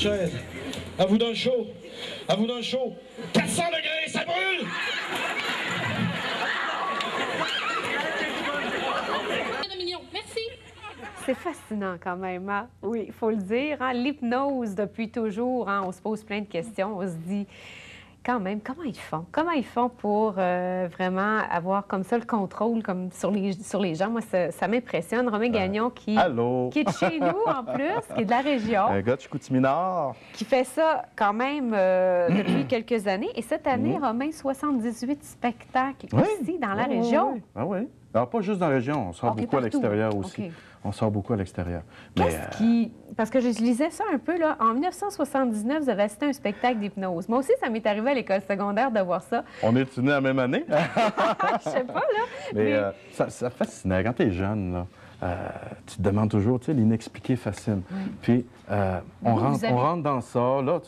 chaise. À vous dans le show. À vous dans le show. 400 degrés, ça brûle! Merci. C'est fascinant quand même, hein? Oui, il faut le dire. Hein? L'hypnose, depuis toujours, hein, on se pose plein de questions. On se dit, quand même, comment ils font? Comment ils font pour vraiment avoir comme ça le contrôle comme sur les gens? Moi, ça m'impressionne. Romain Gagnon, qui est de chez nous en plus, qui est de la région. Un gars de Chicoutimi-Nord. Qui fait ça quand même depuis quelques années. Et cette année, Romain, 78 spectacles ici, dans la région. Oui. Ah oui. Alors, pas juste dans la région, on sort beaucoup à l'extérieur aussi. On sort beaucoup à l'extérieur. Qu'est-ce qui... Parce que je lisais ça un peu, là. En 1979, vous avez assisté à un spectacle d'hypnose. Moi aussi, ça m'est arrivé à l'école secondaire de voir ça. On est nés la même année? Je sais pas, là. Mais ça fascinait. Quand tu es jeune, là, tu te demandes toujours, tu sais, l'inexpliqué fascine. Oui. Puis, on rentre dans ça, là,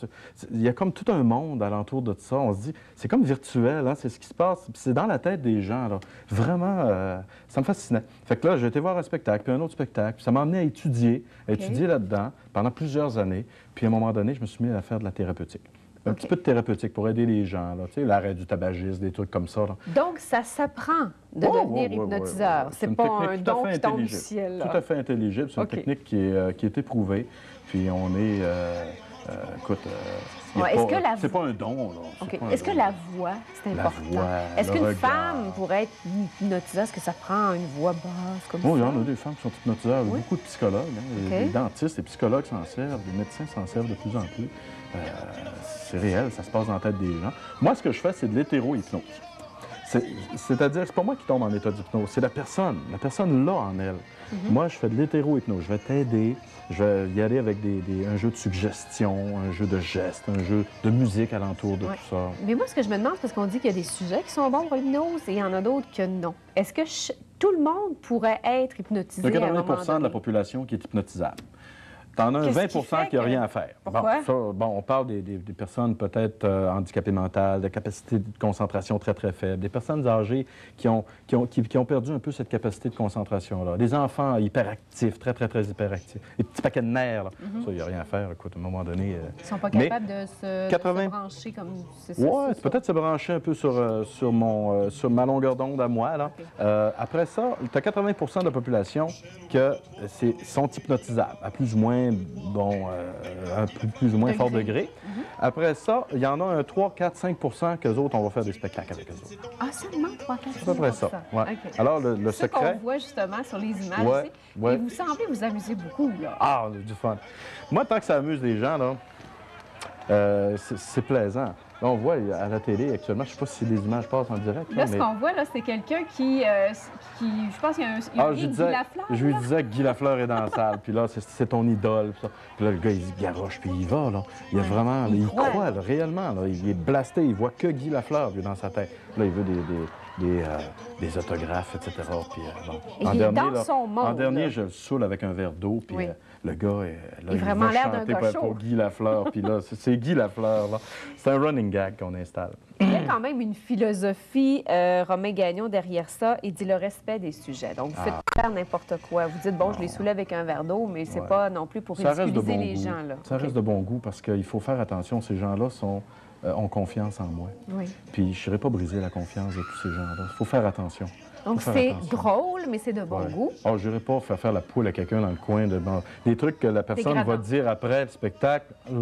il y a comme tout un monde alentour de ça. On se dit, c'est comme virtuel, hein, c'est ce qui se passe. Puis c'est dans la tête des gens, là. Vraiment, ça me fascinait. Fait que là, j'ai été voir un spectacle, puis un autre spectacle. Puis ça m'a amené à étudier là-dedans pendant plusieurs années. Puis à un moment donné, je me suis mis à faire de la thérapeutique. Un petit peu de thérapeutique pour aider les gens, là, tu sais, l'arrêt du tabagisme, des trucs comme ça. Là. Donc, ça s'apprend de devenir hypnotiseur. C'est pas un don qui tombe du ciel. Là. Tout à fait intelligible. C'est une technique qui est éprouvée. Puis on est... écoute... c'est pas un don, là. Est-ce que la voix, c'est important? Est-ce qu'une femme pourrait être hypnotiseur? Est-ce que ça prend une voix basse comme ça? Il y en a des femmes qui sont hypnotiseurs. Beaucoup de psychologues. Hein. Les dentistes, les psychologues s'en servent. Les médecins s'en servent de plus en plus. C'est réel, ça se passe dans la tête des gens. Moi, ce que je fais, c'est de l'hétéro-hypnose. C'est-à-dire, c'est pas moi qui tombe en état d'hypnose, c'est la personne. La personne l'a en elle. Moi, je fais de l'hétéro-hypnose. Je vais t'aider, je vais y aller avec un jeu de suggestion, un jeu de gestes, un jeu de musique alentour de tout ça. Mais moi, ce que je me demande, parce qu'on dit qu'il y a des sujets qui sont bons pour l'hypnose et il y en a d'autres que non. Est-ce que tout le monde pourrait être hypnotisé? Il y a 80 de la population qui est hypnotisable. T'en as un 20 qui n'a rien à faire. Pourquoi? On parle des personnes peut-être handicapées mentales, de capacité de concentration très, très faible, des personnes âgées qui ont perdu un peu cette capacité de concentration-là, des enfants hyperactifs, très, très, très hyperactifs, des petits paquets de nerfs. Là. Ça, il n'y a rien à faire. Écoute, à un moment donné... Ils ne sont pas capables de se brancher comme... Oui, peut-être se brancher un peu sur ma longueur d'onde à moi. Là. Après ça, tu as 80 de la population qui sont hypnotisables, à plus ou moins un plus ou moins fort degré. Après ça, il y en a un 3, 4, 5 qu'eux autres, on va faire des spectacles avec eux autres. Ah, seulement 3, 4, 5 C'est à peu près ça. Ouais. Alors, le secret... qu'on voit justement sur les images aussi. Et vous semblez vous amuser beaucoup, là. Ah, du fun. Moi, tant que ça amuse les gens, là, c'est plaisant. Là, on voit à la télé actuellement, je ne sais pas si les images passent en direct. Là, ce qu'on voit, là, c'est quelqu'un qui, je pense qu'il y a un Guy Lafleur. Je lui disais que Guy Lafleur est dans la salle, puis là, c'est ton idole. Puis là, le gars, il se garoche, puis il va, là. Il a vraiment, il croit, là, réellement, là. Il est blasté, il voit que Guy Lafleur, lui, dans sa tête. Là, il veut des autographes, etc. Puis, bon. En dernier, je le saoule avec un verre d'eau, puis le gars, il vraiment l'air d'un gars chaud. Pour Guy Lafleur, puis là, c'est Guy Lafleur, là. C'est un running gag qu'on installe. Il y a quand même une philosophie, Romain Gagnon, derrière ça. Il dit le respect des sujets. Donc, vous faites faire n'importe quoi. Vous dites, bon, je les soulève avec un verre d'eau, mais c'est pas non plus pour ridiculiser les gens, là. Ça reste de bon goût, parce qu'il faut faire attention. Ces gens-là ont confiance en moi. Oui. Puis je ne serais pas briser la confiance de tous ces gens-là. Il faut faire attention. Donc c'est drôle, mais c'est de bon goût. Oh, je n'irais pas faire la poule à quelqu'un dans le coin. Des trucs que la personne va dire après le spectacle, tu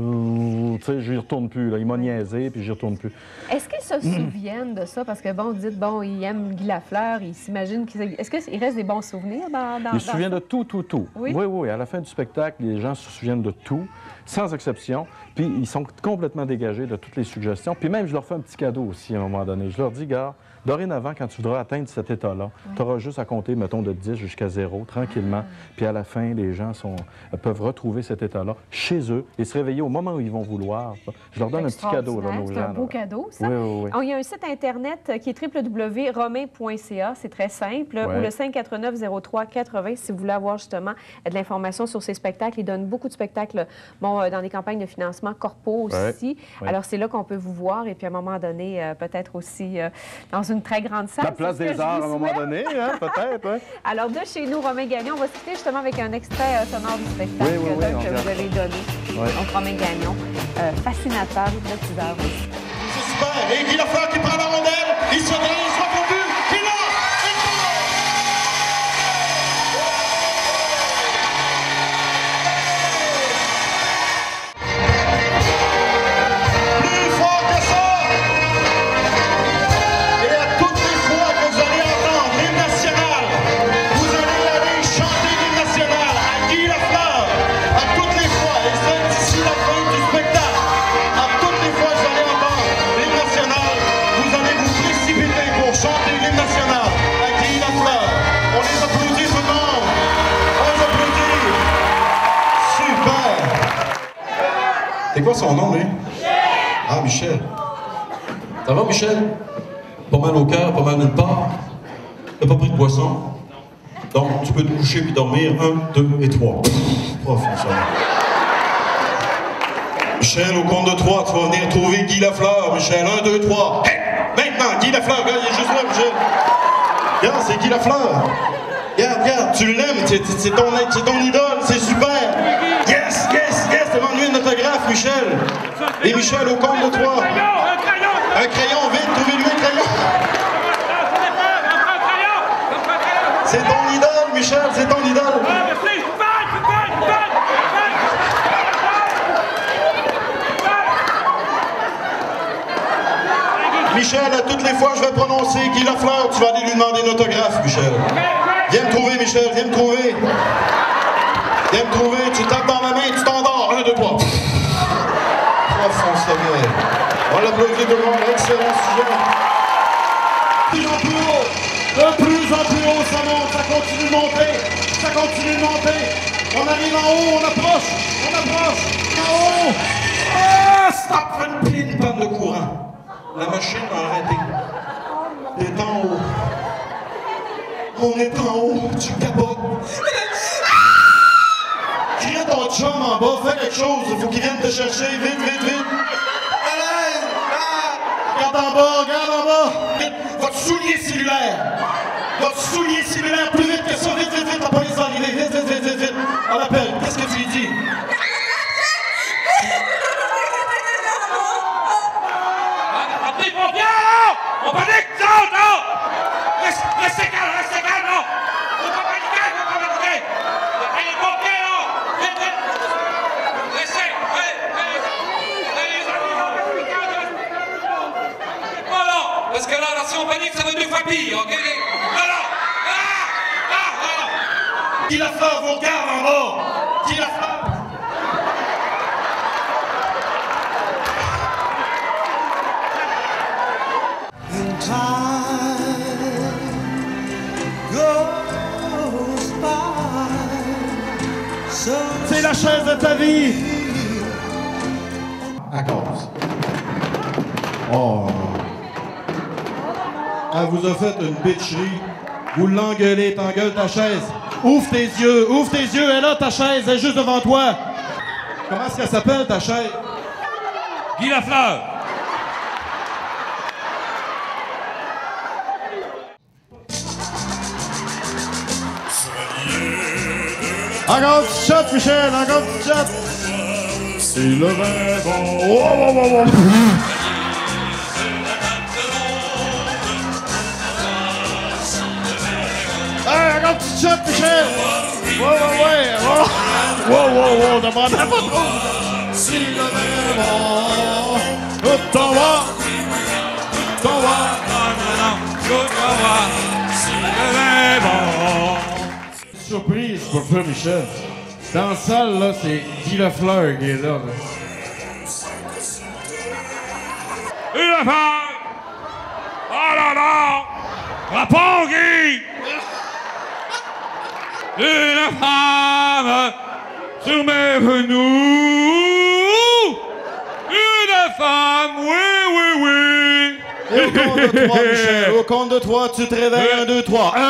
sais, je n'y retourne plus. Là. Il m'a niaisé, puis je n'y retourne plus. Est-ce qu'ils se souviennent de ça? Parce que, bon, dites, bon, il aime Guy Lafleur, il s'imagine... Est-ce qu'il reste des bons souvenirs dans il se souvient de tout. Oui? Oui. À la fin du spectacle, les gens se souviennent de tout, sans exception. Puis ils sont complètement dégagés de toutes les suggestions. Puis même, je leur fais un petit cadeau aussi à un moment donné. Je leur dis, gars, dorénavant, quand tu voudras atteindre cet état-là, tu auras juste à compter, mettons, de 10 jusqu'à 0, tranquillement. Puis à la fin, les gens peuvent retrouver cet état-là chez eux et se réveiller au moment où ils vont vouloir. Je leur donne un petit cadeau, là, nos gens. C'est un beau cadeau, ça. Oui. Il y a un site Internet qui est www.romain.ca, c'est très simple, ou le 549-03-80 si vous voulez avoir justement de l'information sur ces spectacles. Ils donnent beaucoup de spectacles dans des campagnes de financement corpo aussi. Alors, c'est là qu'on qu'on peut vous voir et puis à un moment donné, peut-être aussi dans une très grande salle. La place des arts à un moment donné, hein, peut-être. Hein? Alors, de chez nous, Romain Gagnon, on va se quitter justement avec un extrait sonore du spectacle que vous avez donné. Donc, Romain Gagnon, fascinateur, hypnotiseur aussi. C'est super. Et Guy Lafleur qui prend la rondelle. Il se donne, il soit pour but. Il a plus fort que ça. Et à toutes les fois que vous allez entendre l'hymne national, vous allez aller chanter l'hymne national à Guy Lafleur. À toutes les fois, et ça d'ici la fin du spectacle. À toutes les fois que vous allez entendre l'hymne national, vous allez vous précipiter pour chanter l'hymne national à Guy Lafleur. On les applaudit tout le monde. On les applaudit. Super. C'est quoi son nom, lui? Ah, Michel. Ça va, Michel? Pas mal au cœur, pas mal nulle part. T'as pas pris de boisson? Donc, tu peux te coucher puis dormir. 1, 2 et 3. Oh, François. Michel, au compte de 3, tu vas venir trouver Guy Lafleur. Michel, 1, 2, 3. Hey! Maintenant, Guy Lafleur, regarde, il est juste là, Michel. Regarde, c'est Guy Lafleur. Regarde, tu l'aimes, c'est ton idole, c'est super. Yes, yes, yes, demande-lui un autographe, Michel. Et Michel, au compte de 3. Un crayon, vite, trouvez-lui un crayon. C'est ton idole, Michel, c'est ton idole. Michel, à toutes les fois que je vais prononcer Guy Lafleur, tu vas aller lui demander un autographe, Michel. Viens me trouver, Michel, viens me trouver. Viens me trouver, tu tapes dans ma main, tu t'endors. 1, 2, 3. Profond sommeil. On l'applaudit tout le monde, excellent sujet. De plus en plus haut, de plus en plus haut, ça monte, ça continue de monter, ça continue de monter. On arrive en haut, on approche, en haut. Ah, stop, une panne de courant. La machine a arrêté. Elle est en haut. On est en haut, tu capotes. Crie à ton chum en bas, fais quelque chose, il faut qu'il vienne te chercher, vite, vite, vite. Allez! Regarde en bas, vite. Votre soulier cellulaire, plus vite que ça, vite, vite, vite, la police va arriver, vite, vite, vite, vite, vite. On l'appelle, qu'est-ce que tu lui dis? Appelez les pompiers, là! On panique, non! Restez calme, non! Faut pas paniquer! Appelez les pompiers, là! Vite, vite! Restez! Voilà! Parce que là, si on panique, ça va 2 fois pire, ok? Voilà! Guy Lafleur vous regarde en bas! Guy Lafleur! C'est la chaise de ta vie! À cause. Oh. Elle vous a fait une bitcherie. Vous l'engueulez, t'engueules ta chaise. Ouvre tes yeux, elle est là ta chaise, elle est juste devant toi. Comment est-ce qu'elle s'appelle ta chaise? Guy Lafleur! Encore un petit shot, Michel, encore un petit shot. C'est le vin bon. Oh, oh, oh, oh. Hey, encore un petit shot, Michel. Ouais. Wow, demande à votre tour. C'est le vin bon. T'en vas. C'est le vin bon. Surprise pour toi, Michel. Dans la salle, là, c'est Guy Lafleur qui est là. Une femme! Oh là là! Rapport, Guy! Une femme sur mes genoux! Une femme, oui! Et au compte de 3, Michel, au compte de 3, tu te réveilles. 1, 2, 3. 1.